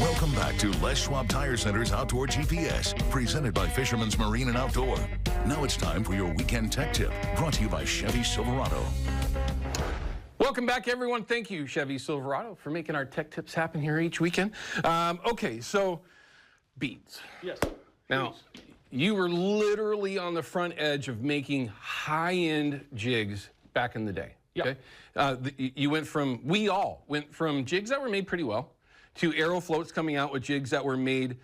Welcome back to Les Schwab Tire Center's Outdoor GPS, presented by Fisherman's Marine and Outdoor. Now it's time for your weekend tech tip, brought to you by Chevy Silverado. Welcome back, everyone. Thank you, Chevy Silverado, for making our tech tips happen here each weekend. Okay, so beads. Yes. Now, you were literally on the front edge of making high-end jigs back in the day. Yep. Okay, we all went from jigs that were made pretty well to aero floats coming out with jigs that were made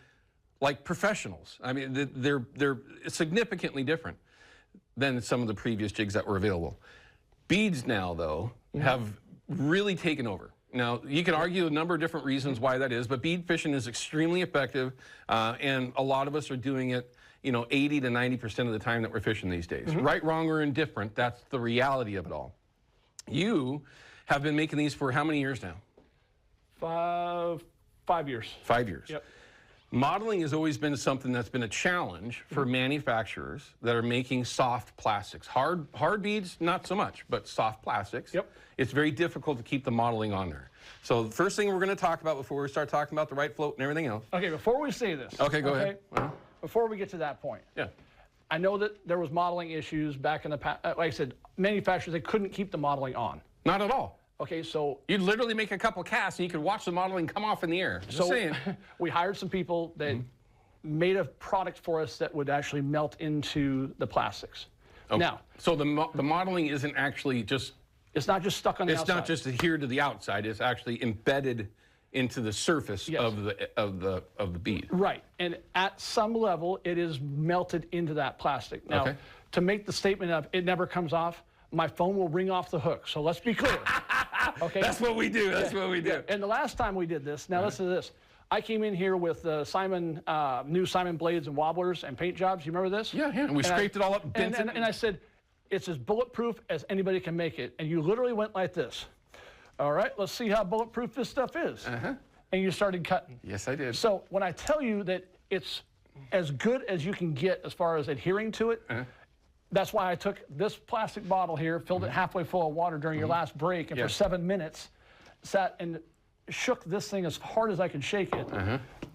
like professionals. I mean, they're significantly different than some of the previous jigs that were available. Beads now, though, have really taken over. Now, you can argue a number of different reasons why that is, but bead fishing is extremely effective, and a lot of us are doing it, 80 to 90% of the time that we're fishing these days. Right, wrong, or indifferent, that's the reality of it all. You have been making these for how many years now? 5 years. 5 years. Yep. Modeling has always been something that's been a challenge for manufacturers that are making soft plastics. Hard beads, not so much, but soft plastics. Yep. It's very difficult to keep the modeling on there. So the first thing we're going to talk about before we start talking about the right float and everything else. Okay, before we say this. Okay, go ahead. Before we get to that point. Yeah. I know that there was modeling issues back in the past. Like I said, manufacturers, they couldn't keep the modeling on. Not at all. Okay, so you'd literally make a couple casts and you could watch the modeling come off in the air. Just saying. We hired some people that made a product for us that would actually melt into the plastics. Okay. Now, so the modeling isn't actually just. It's not just stuck on the outside. It's not just adhered to the outside. It's actually embedded into the surface of the bead. Right, and at some level, it is melted into that plastic. Now, to make the statement of it never comes off, my phone will ring off the hook. So let's be clear. Okay. That's what we do. That's what we do. Yeah. And the last time we did this, now listen to this. I came in here with new Simon blades and wobblers and paint jobs. You remember this? Yeah. And we scraped it all up. And I said, it's as bulletproof as anybody can make it. And you literally went like this. All right, let's see how bulletproof this stuff is. And you started cutting. Yes, I did. So when I tell you that it's as good as you can get as far as adhering to it, that's why I took this plastic bottle here, filled it halfway full of water during your last break, and for 7 minutes, sat and shook this thing as hard as I could shake it.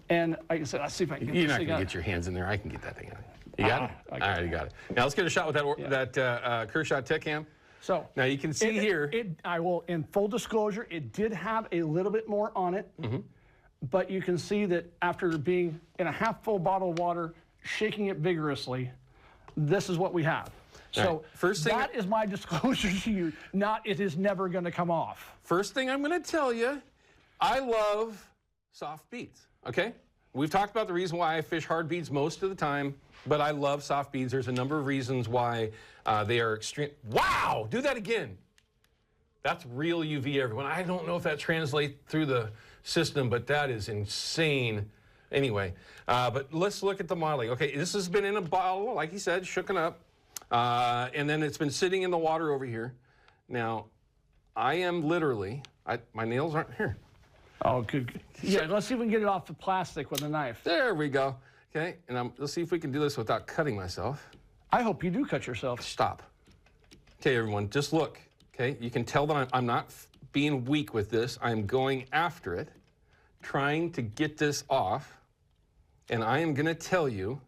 And like I said, let's see if I can get You're not going to get your hands in there. I can get that thing out. You got it? All right, you got it. Now let's get a shot with that Kershaw Tech Cam. So now you can see here. I will, in full disclosure, it did have a little bit more on it, but you can see that after being in a half full bottle of water, shaking it vigorously, this is what we have. So first thing, that is my disclosure to you, not it is never going to come off. First thing I'm going to tell you, I love soft beads, okay? We've talked about the reason why I fish hard beads most of the time, but I love soft beads. There's a number of reasons why they are extreme. Wow, do that again. That's real UV, everyone. I don't know if that translates through the system, but that is insane. Anyway, but let's look at the modeling. Okay, this has been in a bottle, like he said, shooken up, and then it's been sitting in the water over here. Now, I am literally, my nails aren't here. Oh, good. Yeah, let's see if we can get it off the plastic with a knife. There we go. Okay, and let's see if we can do this without cutting myself. I hope you do cut yourself. Stop. Okay, everyone, just look. Okay, you can tell that I'm not being weak with this. I'm going after it, trying to get this off, and I am going to tell you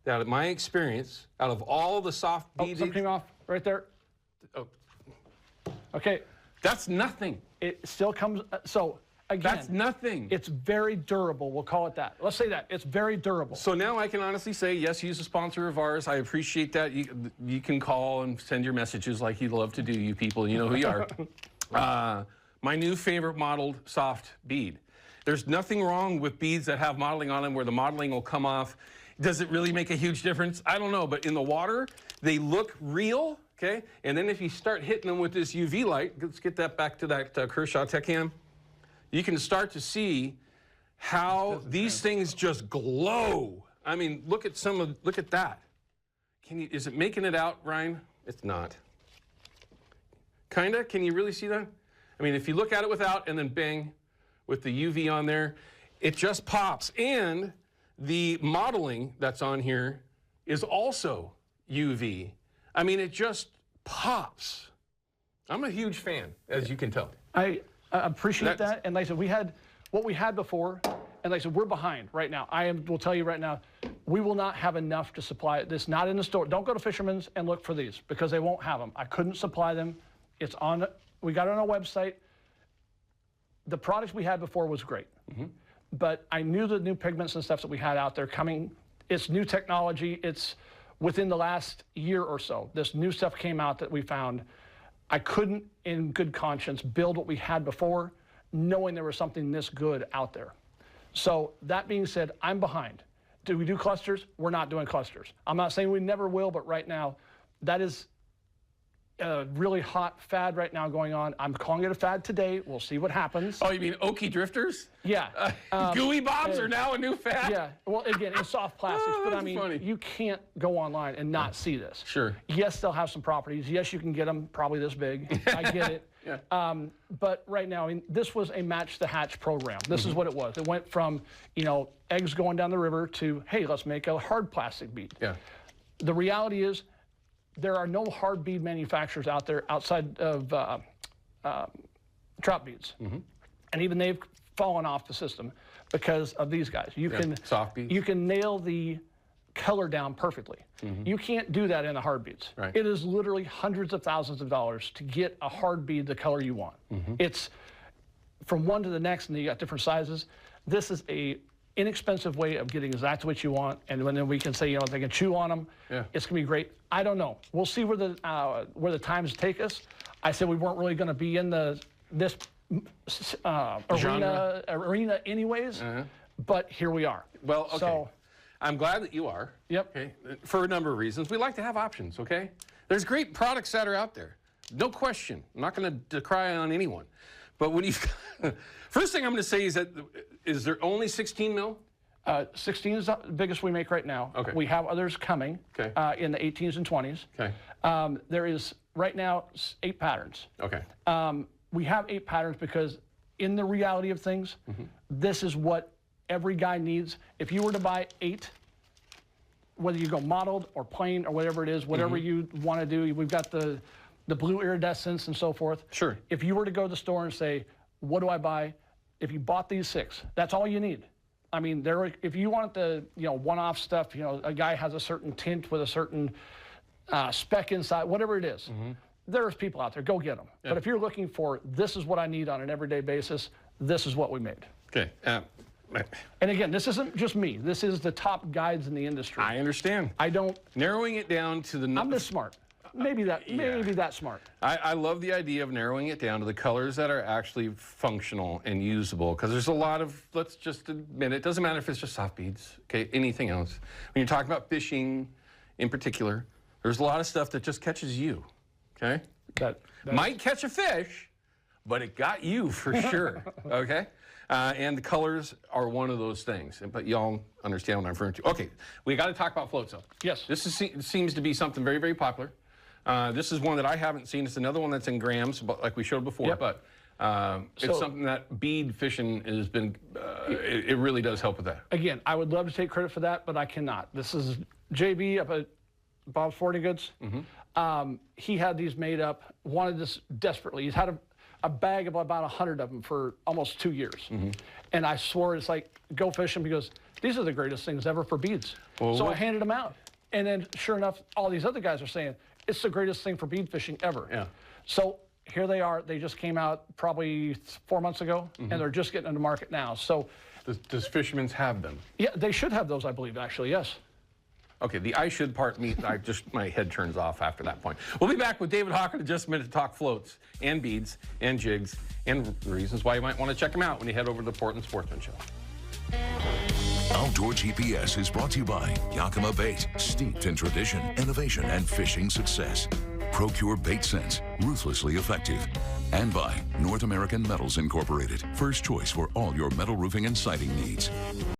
that in my experience, out of all the soft beads... Oh, something came off right there. Oh. Okay. That's nothing. It still comes... So, again... That's nothing. It's very durable. We'll call it that. Let's say that. It's very durable. So now I can honestly say, yes, he's a sponsor of ours. I appreciate that. You can call and send your messages like you love to do, you people. You know who you are. My new favorite modeled soft bead. There's nothing wrong with beads that have modeling on them where the modeling will come off. Does it really make a huge difference? I don't know, but in the water, they look real, okay? And then if you start hitting them with this UV light, let's get that back to that Kershaw Tech Cam, you can start to see how these things just glow. I mean, look at that. Is it making it out, Ryan? It's not. Kinda, can you really see that? I mean, if you look at it without and then bang, with the UV on there, it just pops. And the modeling that's on here is also UV. I mean, it just pops. I'm a huge fan, as you can tell. I appreciate that. And like I said, what we had before And like I said, we're behind right now. Will tell you right now, we will not have enough to supply this. Not in the store. Don't go to Fisherman's and look for these because they won't have them. I couldn't supply them. It's on. We got it on our website. The products we had before was great, but I knew the new pigments and stuff that we had out there coming. It's new technology. It's within the last year or so. This new stuff came out that we found. I couldn't, in good conscience, build what we had before, knowing there was something this good out there. So that being said, I'm behind. Do we do clusters? We're not doing clusters. I'm not saying we never will, but right now, that is a really hot fad right now going on. I'm calling it a fad today. We'll see what happens. Oh, you mean oaky drifters? Yeah. Gooey bobs are now a new fad? Yeah. Well, again, it's soft plastics, but I mean, funny. you can't go online and not see this. Sure. Yes, they'll have some properties. Yes, you can get them probably this big. I get it. Yeah. But right now, I mean, this was a match the hatch program. This is what it was. It went from, eggs going down the river to, hey, let's make a hard plastic bead. Yeah. The reality is, there are no hard bead manufacturers out there outside of trout beads. And even they've fallen off the system because of these guys. You can soft beads. You can nail the color down perfectly. You can't do that in the hard beads. Right. It is literally hundreds of thousands of dollars to get a hard bead the color you want. It's from one to the next, and you got different sizes. This is a inexpensive way of getting exactly what you want, and then we can say, they can chew on them. Yeah. It's gonna be great. I don't know. We'll see where the times take us. I said we weren't really gonna be in this arena anyways, but here we are. Well, okay. So, I'm glad that you are. Yep. Okay. For a number of reasons. We like to have options, okay? There's great products that are out there. No question. I'm not going to decry on anyone. But when you first thing I'm going to say is that is there only 16 mil? 16 is the biggest we make right now. Okay. We have others coming Okay. in the 18s and 20s. Okay. There is right now 8 patterns. Okay. We have 8 patterns because in the reality of things, this is what every guy needs. If you were to buy 8, whether you go modeled or plain or whatever it is, whatever you want to do, we've got the blue iridescence and so forth. Sure. If you were to go to the store and say, what do I buy? If you bought these 6, that's all you need. I mean, if you want the one-off stuff, a guy has a certain tint with a certain spec inside, whatever it is, there's people out there, go get them. Yeah. But if you're looking for, this is what I need on an everyday basis, this is what we made. Okay. And again, this isn't just me. This is the top guides in the industry. I understand. I don't. Narrowing it down to the. I'm this smart. Maybe that smart. I love the idea of narrowing it down to the colors that are actually functional and usable, because there's a lot of, let's just admit it, doesn't matter if it's just soft beads, okay, anything else. When you're talking about fishing in particular, there's a lot of stuff that just catches you, okay? That might catch a fish, but it got you for sure, okay? And the colors are one of those things, but y'all understand what I'm referring to. Okay, we got to talk about float zone. Yes. This seems to be something very, very popular. This is one that I haven't seen. It's another one that's in grams, but like we showed before. Yep. But it's something that bead fishing has been. It really does help with that. Again, I would love to take credit for that, but I cannot. This is JB up at Bob's Sporting Goods. He had these made up. Wanted this desperately. He's had a bag of about 100 of them for almost 2 years. And I swore, it's like, go fish them, because these are the greatest things ever for beads. So I handed them out. And then sure enough, all these other guys are saying, it's the greatest thing for bead fishing ever. Yeah. So here they are. They just came out probably 4 months ago, and they're just getting into market now. So Does Fisherman's have them? yeah, they should have those, I believe, actually, yes. Okay, the I should part, my head turns off after that point. We'll be back with David Hawken in just a minute to talk floats and beads and jigs and the reasons why you might want to check them out when you head over to the Portland Sportsman Show. Outdoor GPS is brought to you by Yakima Bait, steeped in tradition, innovation, and fishing success. Procure Bait Sense, ruthlessly effective. And by North American Metals Incorporated, first choice for all your metal roofing and siding needs.